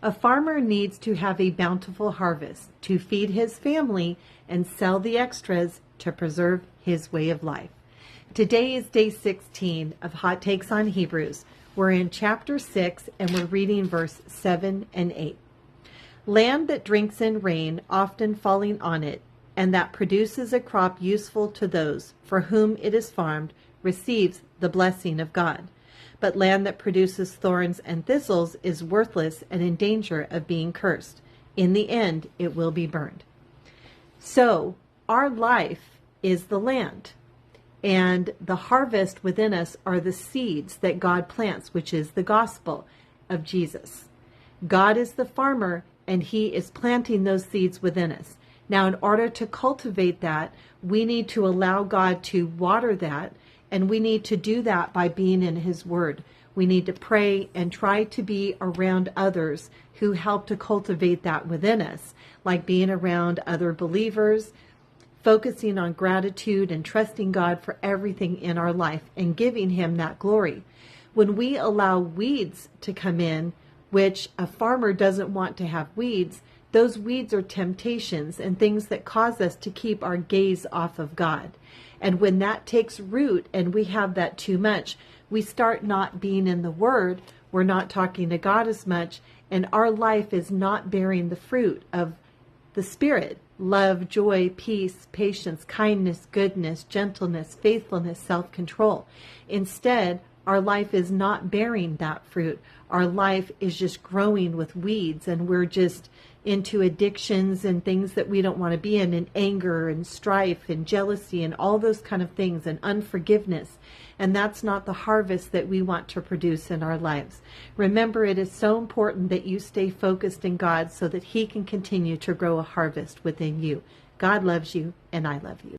A farmer needs to have a bountiful harvest to feed his family and sell the extras to preserve his way of life. Today is day 16 of Hot Takes on Hebrews. We're in chapter 6 and we're reading verse 7 and 8. Land that drinks in rain, often falling on it, and that produces a crop useful to those for whom it is farmed, receives the blessing of God. But land that produces thorns and thistles is worthless and in danger of being cursed. In the end, it will be burned. So, our life is the land, and the harvest within us are the seeds that God plants, which is the gospel of Jesus. God is the farmer, and he is planting those seeds within us. Now, in order to cultivate that, we need to allow God to water that, and we need to do that by being in his word. We need to pray and try to be around others who help to cultivate that within us, like being around other believers, focusing on gratitude and trusting God for everything in our life and giving him that glory. When we allow weeds to come in, which a farmer doesn't want to have weeds, those weeds are temptations and things that cause us to keep our gaze off of God. And when that takes root and we have that too much, we start not being in the Word, we're not talking to God as much, and our life is not bearing the fruit of the Spirit. Love, joy, peace, patience, kindness, goodness, gentleness, faithfulness, self-control. Instead, our life is not bearing that fruit. Our life is just growing with weeds, and we're just into addictions and things that we don't want to be in, and anger and strife and jealousy and all those kind of things, and unforgiveness. And that's not the harvest that we want to produce in our lives. Remember, it is so important that you stay focused in God so that he can continue to grow a harvest within you. God loves you, and I love you.